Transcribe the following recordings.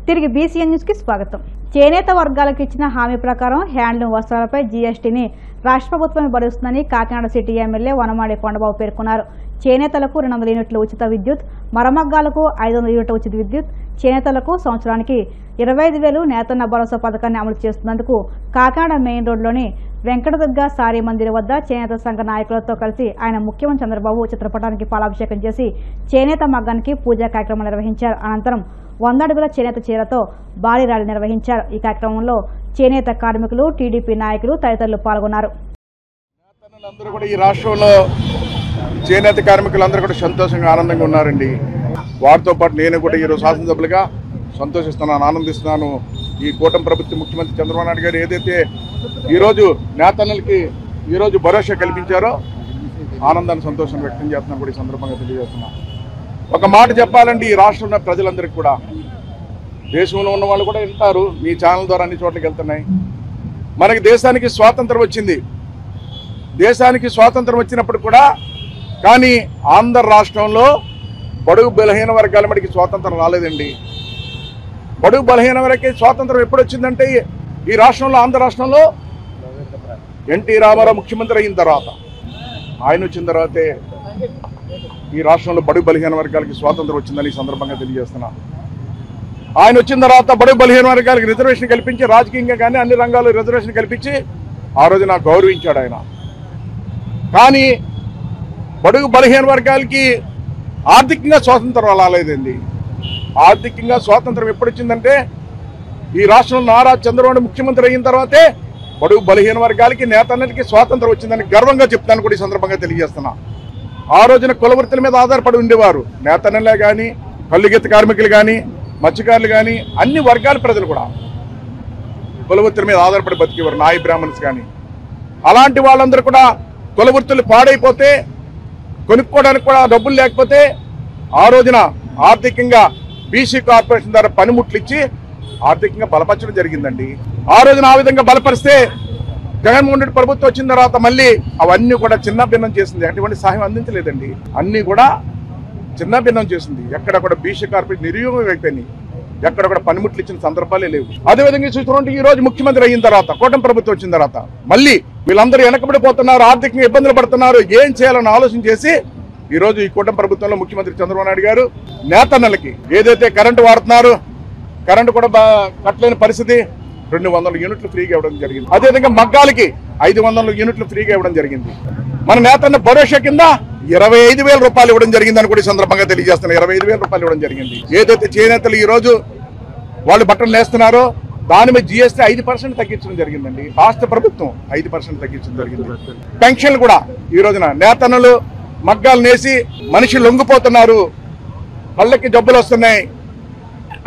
తిరిగి BCN news కి స్వాగతం. చేనేత వర్గాలకు ఇచ్చిన హామీ ప్రకారం హ్యాండ్లూమ్ వస్త్రాలపై జీఎస్టీని రాష్ట్ర ప్రభుత్వమే భరిస్తుందని కాకినాడ సిటీ ఎమ్మెల్యే వనమాడి కొండబాబు పేర్కొన్నారు. చేనేతలకు 200 యూనిట్ల ఉచిత విద్యుత్, మరమగ్గాలకు 500 యూనిట్ల ఉచిత విద్యుత్, చేనేతలకు సంవత్సరానికి 25,000 నేతన్న భరోసా పథకాన్ని అమలు చేస్తున్నందుకు కాకినాడ మెయిన్ రోడ్లోని వెంకటదుర్గ సారీ మందిర్ వద్ద చేనేత సంఘ నాయకులతో కలిసి ఆయన ముఖ్యమంత్రి చంద్రబాబు చిత్రపటానికి పాలాభిషేకం చేసి చేనేత మగ్గానికి పూజా కార్యక్రమం నిర్వహించారు. అనంతరం 100 అడుగుల చేనేత చీరతో భారీ ర్యాలీ నిర్వహించారు. ఈ కార్యక్రమంలో చేనేత కార్మికులు, టీడీపీ నాయకులు తదితరులు పాల్గొన్నారు. ఈ రాష్ట్రంలో చేనేత కార్మికులందరూ కూడా సంతోషంగా ఆనందంగా ఉన్నారండి. వారితో పాటు నేను కూడా ఈరోజు శాసనసభ్యులుగా సంతోషిస్తున్నాను, ఆనందిస్తున్నాను. ఈ కూటమి ప్రభుత్వం ముఖ్యమంత్రి చంద్రబాబు నాయుడు గారు ఏదైతే ఈరోజు నేతన్నలకి ఈరోజు భరోసా కల్పించారో ఆనందాన్ని సంతోషాన్ని వ్యక్తం చేస్తున్నాను కూడా ఈ సందర్భంగా తెలియజేస్తున్నాను. ఒక మాట చెప్పాలంటే ఈ రాష్ట్రంలో ప్రజలందరికీ కూడా, దేశంలో ఉన్న వాళ్ళు కూడా వెళ్తారు, మీ ఛానల్ ద్వారా అన్ని చోట్లకి వెళ్తున్నాయి. మనకి దేశానికి స్వాతంత్రం వచ్చింది. దేశానికి స్వాతంత్రం వచ్చినప్పుడు కూడా కానీ ఆంధ్ర రాష్ట్రంలో బడుగు బలహీన వర్గాల మటుకి స్వాతంత్రం రాలేదండి. బడుగు బలహీన వర్గాలకి స్వాతంత్రం ఎప్పుడు వచ్చిందంటే ఈ రాష్ట్రంలో, ఆంధ్ర రాష్ట్రంలో ఎన్టీ రామారావు ముఖ్యమంత్రి అయిన తర్వాత, ఆయన వచ్చిన తర్వాతే ఈ రాష్ట్రంలో బడుగు బలహీన వర్గాలకి స్వాతంత్రం వచ్చిందని ఈ సందర్భంగా తెలియజేస్తున్నా. ఆయన వచ్చిన తర్వాత బడుగు బలహీన వర్గాలకి రిజర్వేషన్ కల్పించి, రాజకీయంగా కానీ అన్ని రంగాల్లో రిజర్వేషన్ కల్పించి ఆ రోజు నాకు గౌరవించాడు ఆయన. కానీ బడుగు బలహీన వర్గాలకి ఆర్థికంగా స్వాతంత్రం రాలేదండి. ఆర్థికంగా స్వాతంత్రం ఎప్పుడు వచ్చిందంటే ఈ రాష్ట్రంలో నారా చంద్రబాబు ముఖ్యమంత్రి అయిన తర్వాతే బడుగు బలహీన వర్గాలకి, నేతన్నలకి స్వాతంత్రం వచ్చిందని గర్వంగా చెప్తాను కూడా ఈ సందర్భంగా తెలియజేస్తున్నా. ఆ రోజున కులవృత్తుల మీద ఆధారపడి ఉండేవారు నేతన్నలే కానీ, కల్లుగీత కార్మికులు కానీ, మత్స్యకారులు కానీ, అన్ని వర్గాల ప్రజలు కూడా కులవృత్తుల మీద ఆధారపడి బతికేవారు, నాయి బ్రాహ్మణ్స్ కానీ. అలాంటి వాళ్ళందరూ కూడా కులవృత్తులు పాడైపోతే, కొనుక్కోవడానికి కూడా డబ్బులు లేకపోతే ఆ రోజున ఆర్థికంగా బీసీ కార్పొరేషన్ ద్వారా పనిముట్లు ఇచ్చి ఆర్థికంగా బలపరచడం జరిగిందండి. ఆ రోజున ఆ విధంగా బలపరిస్తే జగన్మోహన్ రెడ్డి ప్రభుత్వం వచ్చిన తర్వాత మళ్ళీ అవన్నీ కూడా చిన్న భిన్నం చేసింది. అటువంటి సహాయం అందించలేదండి, అన్నీ కూడా చిన్న భిన్నం చేసింది. ఎక్కడ కూడా బీసీ కార్పొరేషన్ నిర్యోగం అయిపోయింది, ఎక్కడ కూడా పనిముట్లు ఇచ్చిన సందర్భాలే లేవు. అదేవిధంగా చూసుకుంటే ఈ రోజు ముఖ్యమంత్రి అయిన తర్వాత, కూటమి ప్రభుత్వం వచ్చిన తర్వాత మళ్ళీ వీళ్ళందరూ వెనకబడిపోతున్నారు, ఆర్థికంగా ఇబ్బందులు పడుతున్నారు. ఏం చేయాలని ఆలోచన చేసి ఈ రోజు ఈ కూటమి ప్రభుత్వంలో ముఖ్యమంత్రి చంద్రబాబు నాయుడు గారు నేతన్నలకి ఏదైతే కరెంటు వాడుతున్నారు, కరెంటు కూడా కట్టలేని పరిస్థితి, 200 యూనిట్లు ఫ్రీగా ఇవ్వడం జరిగింది. అదేవిధంగా మగ్గాలకి 500 యూనిట్లు ఫ్రీగా ఇవ్వడం జరిగింది. మన నేతన్న భరోసా కింద 25,000 రూపాయలు ఇవ్వడం జరిగిందని కూడా ఈ సందర్భంగా తెలియజేస్తున్నారు. 25,000 రూపాయలు ఇవ్వడం జరిగింది. ఏదైతే చేనేతలు ఈ రోజు వాళ్ళు బట్టలు నేస్తున్నారో దాని మీద జీఎస్టీ 5% తగ్గించడం జరిగిందండి. రాష్ట్ర ప్రభుత్వం 5% తగ్గించడం జరిగింది. పెన్షన్లు కూడా ఈ రోజున నేతన్నలు మగ్గాలు నేసి మనిషి లొంగిపోతున్నారు, కళ్ళకి జబ్బులు వస్తున్నాయి,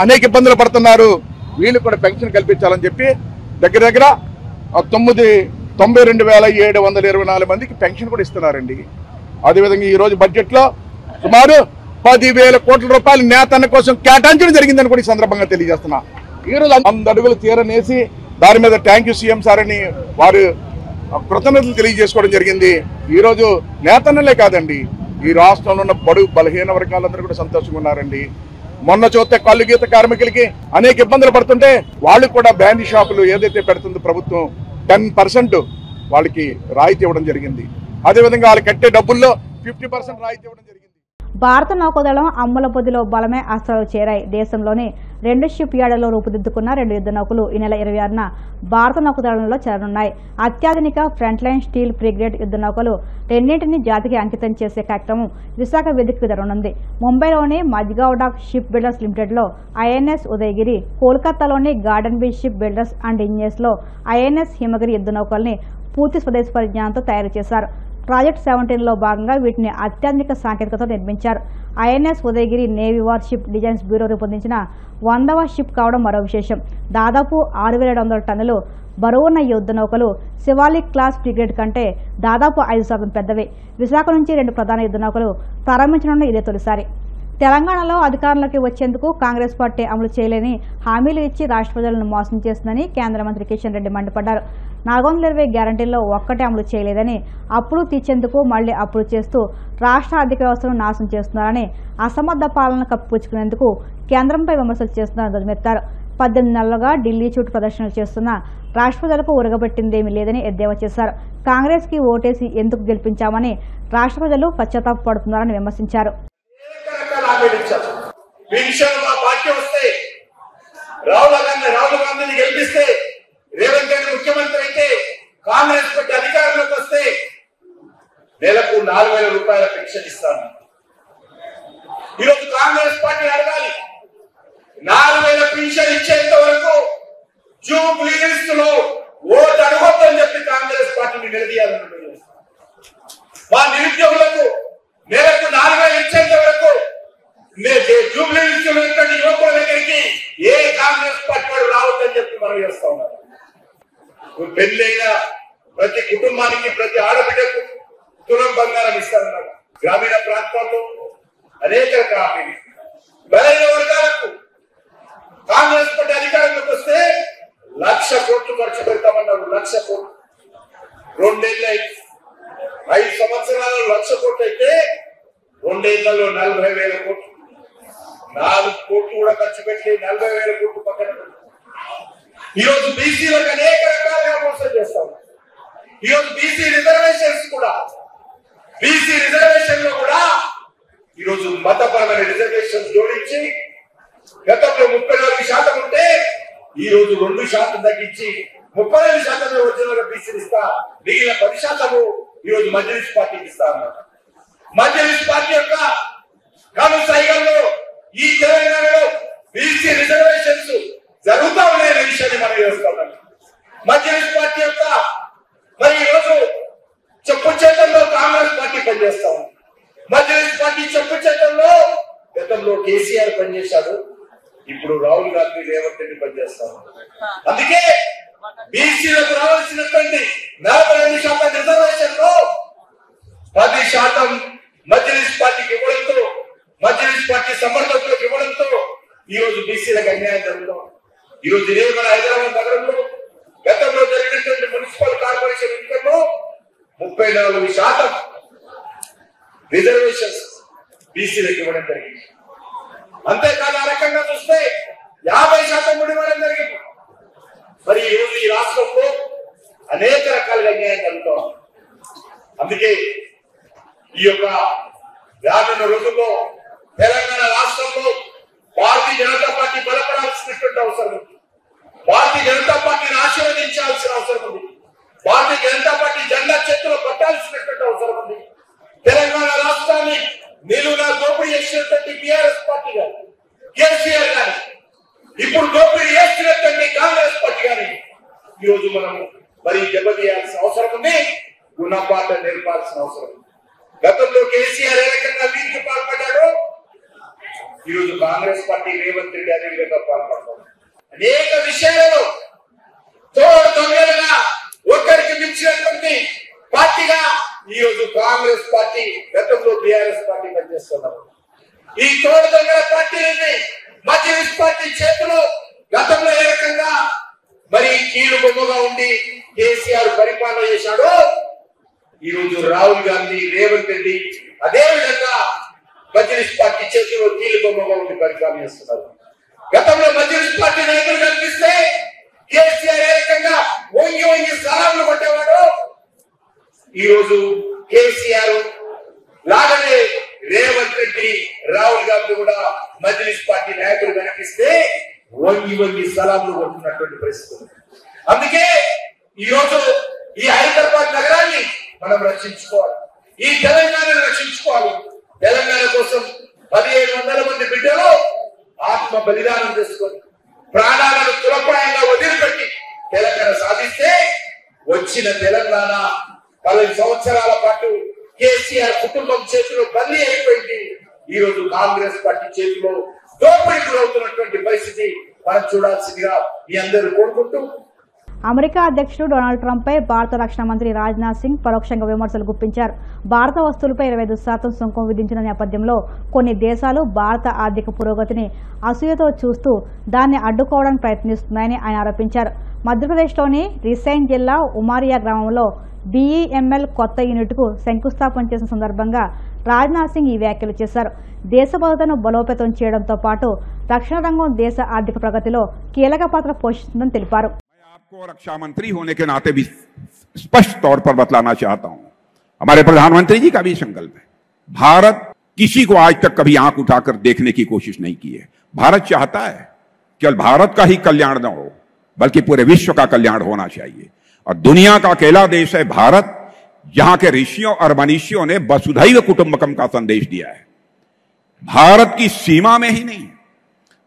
అనేక ఇబ్బందులు పడుతున్నారు. వీళ్ళు కూడా పెన్షన్ కల్పించాలని చెప్పి దగ్గర దగ్గర 92,724 మందికి పెన్షన్ కూడా ఇస్తున్నారండి. అదేవిధంగా ఈ రోజు బడ్జెట్లో సుమారు 10,000 కోట్ల రూపాయలు నేతన్న కోసం కేటాయించడం జరిగిందని కూడా ఈ సందర్భంగా తెలియజేస్తున్నా. ఈ రోజు 100 అడుగులు తీరనేసి దాని మీద థ్యాంక్ యూ సీఎం సార్ అని వారు కృతజ్ఞతలు తెలియజేసుకోవడం జరిగింది. ఈ రోజు నేతన్నలే కాదండి, ఈ రాష్ట్రంలో ఉన్న బడుగు బలహీన వర్గాలందరూ కూడా సంతోషంగా ఉన్నారండి. మొన్న చూస్తే కల్లుగీత కార్మికులకి అనేక ఇబ్బందులు పడుతుంటే వాళ్ళు కూడా బ్యాండీ షాపులు ఏదైతే పెడుతుందో ప్రభుత్వం 10% వాళ్ళకి రాయితీ ఇవ్వడం జరిగింది. అదేవిధంగా వాళ్ళు కట్టే డబ్బుల్లో 50% రాయితీ ఇవ్వడం జరిగింది. భారత నౌకాదళం అమ్ముల పొదిలో బలమే అస్త్రాలు చేరాయి. దేశంలోని 2 షిప్ యార్డుల్లో రూపుదిద్దుకున్న 2 యుద్ధ నౌకలు ఈ నెల 26న భారత నౌకాదళంలో చేరనున్నాయి. అత్యాధునిక ఫ్రంట్ లైన్ స్టీల్ ఫ్రిగేట్ యుద్ధ నౌకలు రెండింటినీ జాతికి అంకితం చేసే కార్యక్రమం విశాఖ వేదికకు జరగనుంది. ముంబైలోని మజ్గావ్ డాక్ షిప్ బిల్డర్స్ లిమిటెడ్లో ఐఎన్ఎస్ ఉదయగిరి, కోల్కతాలోని garden reach ship builders and ఇంజనీర్స్లో ఐఎన్ఎస్ హిమగిరి యుద్ధ నౌకల్ని పూర్తి స్వదేశీ పరిజ్ఞానంతో తయారు చేశారు. ప్రాజెక్ట్ 17లో భాగంగా వీటిని అత్యాధునిక సాంకేతికతతో నిర్మించారు. INS Udayagiri navy war ship designs bureau రూపొందించిన 100వ షిప్ కావడం మరో విశేషం. దాదాపు 6,700 టన్నులు బరువున్న యుద్ధ నౌకలు శివాలిక్ క్లాస్ ఫ్రిగేట్ కంటే దాదాపు 5% పెద్దవి. విశాఖ నుంచి 2 ప్రధాన యుద్ధ నౌకలు ప్రారంభించనున్న ఇదే తొలిసారి. తెలంగాణలో అధికారంలోకి వచ్చేందుకు కాంగ్రెస్ పార్టీ అమలు చేయలేని హామీలు ఇచ్చి రాష్ట్ర ప్రజలను మోసం చేస్తుందని కేంద్ర మంత్రి కిషన్ రెడ్డి మండిపడ్డారు. 420 గ్యారంటీల్లో ఒక్కటే అమలు చేయలేదని, అప్పులు తీర్చేందుకు మళ్లీ అప్పులు చేస్తూ రాష్ట్ర ఆర్థిక వ్యవస్థను నాశనం చేస్తున్నారని, అసమర్థ పాలన కప్పిపుచ్చుకునేందుకు కేంద్రంపై విమర్శలు చేస్తున్నారని ధ్వజమెత్తారు. 18 నెలలుగా ఢిల్లీ చుట్టూ ప్రదర్శనలు చేస్తున్న రాష్ట్ర ప్రజలకు ఉరగబెట్టిందేమీ లేదని ఎద్దేవా చేశారు. కాంగ్రెస్ కి ఓటేసి ఎందుకు గెలిపించామని రాష్ట్ర ప్రజలు పశ్చాత్తాపడుతున్నారని విమర్శించారు. రాహుల్ గాంధీని గెలిపిస్తే, రేవంత్ రెడ్డి ముఖ్యమంత్రి అయితే, కాంగ్రెస్ పార్టీ అధికారంలోకి వస్తే నెలకు 4,000 రూపాయల పెన్షన్ ఇస్తాను. ఈరోజు కాంగ్రెస్ పార్టీ అడగాలి, 4,000 పెన్షన్ ఇచ్చేంత వరకు జూబ్లీ హిల్స్ లో ఓటు అడగొద్దని చెప్పి కాంగ్రెస్ పార్టీని నిలదీయాలని, మా నిరుద్యోగులకు నెలకు 4,000 ఇచ్చేంత వరకు జూబ్లీ హిల్స్ లో యువకుల దగ్గరికి ఏ కాంగ్రెస్ పార్టీ వాడు రావద్దని చెప్పి మనం చేస్తా ఉన్నారు. పెళ్ళైన ప్రతి కుటుంబానికి, ప్రతి ఆడబిడ్డకు తులం బంగారం ఇస్తారన్నారు. గ్రామీణ ప్రాంతాల్లో అనేక రకాల బలైన వర్గాలకు కాంగ్రెస్ పార్టీ అధికారంలోకి వస్తే 1,00,000 కోట్లు ఖర్చు పెడతామన్నారు. 1,00,000 కోట్లు 2 ఏళ్ళు 5 సంవత్సరాలు 1,00,000 కోట్లు అయితే 2 ఏళ్లలో 40,000 కోట్లు, 4 కోట్లు కూడా ఖర్చు పెట్టి 40,000 కోట్లు పక్కన. ఈరోజు బీసీలకు అనేక రకాలుగా మోసం చేస్తాం. ఈరోజు బీసీ రిజర్వేషన్ లో కూడా ఈరోజు మతపరమైన రిజర్వేషన్ జోడించి గతంలో 34% ఉంటే ఈ రోజు 2% తగ్గించి 35% ఒరిజినల్ బీసీలు ఇస్తా, మిగిలిన 10% ఈ రోజు మజ్లిస్ పార్టీకి ఇస్తా అన్నారు. మజ్లిస్ పార్టీ యొక్క కనుసైగల్లో ఈ తెలంగాణలో బీసీ రిజర్వేషన్స్ జరుగుతూ ఉన్నాయనే విషయాన్ని మనం చేస్తాం. మజ్లిస్ పార్టీ యొక్క మరి ఈ రోజు చెప్పు చేతల్లో కాంగ్రెస్ పార్టీ పనిచేస్తా ఉంది. మజ్లిస్ పార్టీ చెప్పు చేతల్లో గతంలో కేసీఆర్ పనిచేశాడు, ఇప్పుడు రాహుల్ గాంధీ, రేవంత్ రెడ్డి పనిచేస్తారు. అందుకే బీసీలకు రావాల్సినటువంటి 42% రిజర్వేషన్ లో 10% మజ్లిస్ పార్టీకి ఇవ్వడంతో, మజ్లిస్ పార్టీ సమర్థకులకు ఇవ్వడంతో ఈ రోజు బీసీలకు అన్యాయం జరుగుతాం. ఈ రోజు ఇదే మన హైదరాబాద్ నగరంలో గతంలో జరిగినటువంటి మున్సిపల్ కార్పొరేషన్ ఎన్నికల్లో 34% రిజర్వేషన్స్ బీసీలకు ఇవ్వడం జరిగింది. అంతేకాదు ఆ రకంగా చూస్తే 50% కూడా ఇవ్వడం జరిగింది. మరి ఈ రోజు ఈ రాష్ట్రంలో అనేక రకాలుగా అన్యాయం జరుగుతాం. అందుకే ఈ యొక్క రానున్న రోజుల్లో తెలంగాణ రాష్ట్రంలో భారతీయ జనతా పార్టీ బలపడాల్సినటువంటి అవసరం ఉంది. భారతీయ జనతా పార్టీని ఆశీర్వదించాల్సిన అవసరం ఉంది. భారతీయ జనతా పార్టీ జెండా చేతిలో పట్టాల్సినటువంటి అవసరం ఉంది. తెలంగాణ రాష్ట్రాన్ని నిలువునా దోపిడీ చేసినటువంటి టీఆర్ఎస్ పార్టీ గాని, కేసీఆర్ గాని, ఇప్పుడు దోపిడీ చేస్తున్నటువంటి కాంగ్రెస్ పార్టీ గాని ఈ రోజు మనం మరి దెబ్బతీయాల్సిన అవసరం ఉంది. గుణపాఠం నేర్పాల్సిన అవసరం ఉంది. గతంలో కేసీఆర్ ఏ రకంగా వీరికి పాల్పడ్డాడో ఈ రోజు కాంగ్రెస్ పార్టీ, రేవంత్ రెడ్డి అదే విధంగా పాల్పడతారు. అనేక విషయాలలో తొందరగా ఒక్కరికి మించినటువంటి పార్టీగా ఈ రోజు కాంగ్రెస్ పార్టీ, గతంలో టీఆర్ఎస్ పార్టీ పనిచేస్తున్నారు. ఈ తోడు దొంగల పార్టీని మజ్లిస్ పార్టీ చేతిలో గతంలో ఏ రకంగా మరి కీలు బొమ్మగా ఉండి కేసీఆర్ పరిపాలన చేశాడో ఈ రోజు రాహుల్ గాంధీ, రేవంత్ రెడ్డి అదే విధంగా మజ్లిస్ పార్టీ చేతిలో కీలు బొమ్మగా ఉండి పరిపాలన చేస్తున్నారు. గతంలో మజ్లిస్ పార్టీ నాయకులు కనిపిస్తే కేసీఆర్ ఏ రకంగా వంగి సలాంలు కొట్టేవాడు ఈ రోజు కేసీఆర్ లాగానే రేవంత్ రెడ్డి, రాహుల్ గాంధీ కూడా మజ్లిస్ పార్టీ నాయకులు కనిపిస్తే వంగి సలాంలు కొట్టున్నటువంటి పరిస్థితి. అందుకే ఈ రోజు ఈ హైదరాబాద్ నగరాన్ని మనం రక్షించుకోవాలి, ఈ తెలంగాణను రక్షించుకోవాలి. తెలంగాణ కోసం 1,700 మంది బిడ్డలు ఆత్మ బలిదానం చేసుకొని ప్రాణాలను తులప్రాయంగా వదిలిపెట్టి తెలంగాణ సాధిస్తే వచ్చిన తెలంగాణ 10 సంవత్సరాల పాటు కేసీఆర్ కుటుంబం చేతిలో బందీ అయిపోయింది. ఈ రోజు కాంగ్రెస్ పార్టీ చేతిలో దోపిడీకి అవుతున్నటువంటి పరిస్థితి మనం చూడాల్సిందిగా మీ అందరూ కోరుకుంటూ అమెరికా అధ్యక్షుడు డొనాల్డ్ ట్రంప్పై భారత రక్షణ మంత్రి రాజ్నాథ్ సింగ్ పరోక్షంగా విమర్శలు గుప్పించారు. భారత వస్తువులపై 25% సుంకం విధించిన నేపథ్యంలో కొన్ని దేశాలు భారత ఆర్థిక పురోగతిని అసూయతో చూస్తూ దాన్ని అడ్డుకోవడానికి ప్రయత్నిస్తున్నాయని ఆయన ఆరోపించారు. మధ్యప్రదేశ్లోని రిసైన్ జిల్లా ఉమారియా గ్రామంలో BEML కొత్త యూనిట్కు శంకుస్థాపన చేసిన సందర్భంగా రాజ్నాథ్ సింగ్ ఈ వ్యాఖ్యలు చేశారు. దేశ భద్రతను బలోపేతం చేయడంతో పాటు రక్షణ రంగం దేశ ఆర్థిక ప్రగతిలో కీలక పాత్ర పోషిస్తుందని తెలిపారు. आपको रक्षा मंत्री होने के नाते भी स्पष्ट तौर पर बतलाना चाहता हूं, हमारे प्रधानमंत्री जी का भी संकल्प है। भारत किसी को आज तक कभी आंख उठाकर देखने की कोशिश नहीं की है। भारत चाहता है केवल भारत का ही कल्याण न हो, बल्कि पूरे विश्व का कल्याण होना चाहिए। और दुनिया का अकेला देश है भारत जहां के ऋषियों और मनीषियों ने वसुधैव कुटुंबकम का संदेश दिया है। भारत की सीमा में ही नहीं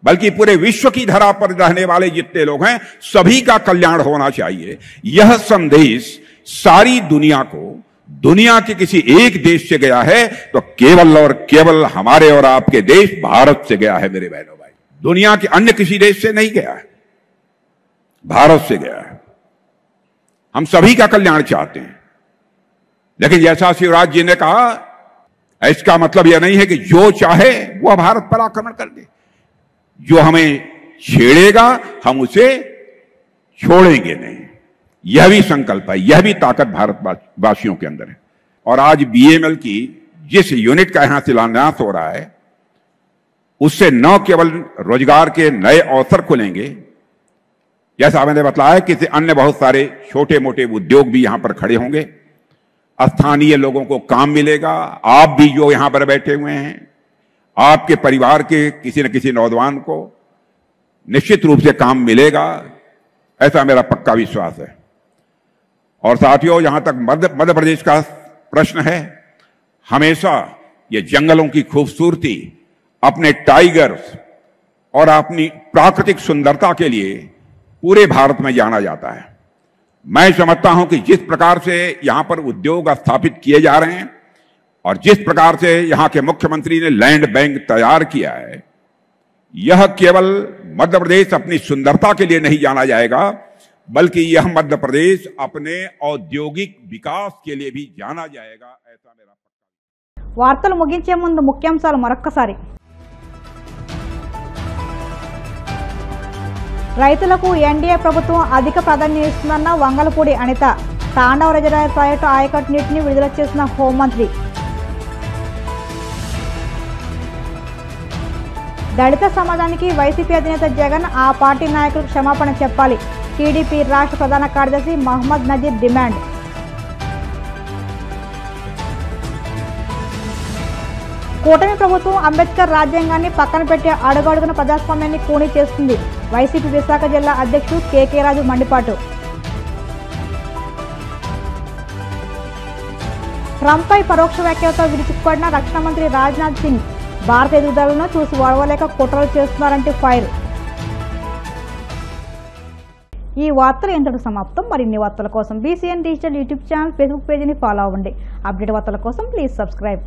बल्कि पूरे विश्व की धरा पर रहने वाले जितने लोग हैं सभी का कल्याण होना चाहिए। यह संदेश सारी दुनिया को, दुनिया के किसी एक देश से गया है तो केवल और केवल हमारे और आपके देश भारत से गया है। मेरे बहनों भाई, दुनिया के अन्य किसी देश से नहीं गया है, भारत से गया है। हम सभी का कल्याण चाहते हैं, लेकिन जैसा शिवराज जी ने कहा, इसका मतलब यह नहीं है कि जो चाहे वह भारत पर आक्रमण कर दे। जो हमें छेड़ेगा हम उसे छोड़ेंगे नहीं। यह भी संकल्प है, यह भी ताकत भारतवासियों के अंदर है। और आज BEML की जिस यूनिट का यहां शिलान्यास हो रहा है, उससे न केवल रोजगार के नए अवसर खुलेंगे, जैसा मैंने बताया कि अन्य बहुत सारे छोटे मोटे उद्योग भी यहां पर खड़े होंगे, स्थानीय लोगों को काम मिलेगा। आप भी जो यहां पर बैठे हुए हैं, आपके परिवार के किसी न किसी नौजवान को निश्चित रूप से काम मिलेगा, ऐसा मेरा पक्का विश्वास है। और साथियों, जहां तक मध्य प्रदेश का प्रश्न है, हमेशा ये जंगलों की खूबसूरती, अपने टाइगर्स और अपनी प्राकृतिक सुंदरता के लिए पूरे भारत में जाना जाता है। मैं समझता हूं कि जिस प्रकार से यहां पर उद्योग स्थापित किए जा रहे हैं और जिस प्रकार से यहां के मुख्यमंत्री ने लैंड बैंक तैयार किया है, यह केवल मध्य प्रदेश अपनी सुंदरता के लिए नहीं जाना जाएगा, बल्कि यह मध्य प्रदेश अपने औद्योगिक विकास के लिए भी जाना जाएगा, ऐसा मेरा पक्का। వార్తలు ముగించే ముందు ముఖ్యాంశాలు మరొక్కసారి. రైతులకు ఎన్డీఏ ప్రభుత్వం అధిక ప్రాధాన్యం ఇస్తుందన్న వంగలపూడి అనిత. తాండవ రిజర్వాయర్ ప్రాజెక్టు ఆయకట్టు నీటిని విడుదల చేసిన హోంమంత్రి. దళిత సమాజానికి వైసీపీ అధినేత జగన్ ఆ పార్టీ నాయకులకు క్షమాపణ చెప్పాలి. టీడీపీ రాష్ట్ర ప్రధాన కార్యదర్శి మహమ్మద్ నజీర్ డిమాండ్. కూటమి ప్రభుత్వం అంబేద్కర్ రాజ్యాంగాన్ని పక్కన పెట్టి అడుగడుగున ప్రజాస్వామ్యాన్ని కూనీ చేస్తుంది. వైసీపీ విశాఖ జిల్లా అధ్యక్షుడు కేకే రాజు మండిపాటు. ట్రంప్పై పరోక్ష వ్యాఖ్యలతో విరుచుకుపడిన రక్షణ మంత్రి రాజ్నాథ్ సింగ్. భారత ఎదుగుదలను చూసి ఓడవలేక కుట్రలు చేస్తున్నారంటే ఫైర్. ఈ వార్తలు ఎంతటి సమాప్తం. మరిన్ని వార్తల కోసం BCN digital YouTube channel, Facebook పేజీని ఫాలో అవ్వండి. అప్డేట్ వార్తల కోసం ప్లీజ్ సబ్స్క్రైబ్.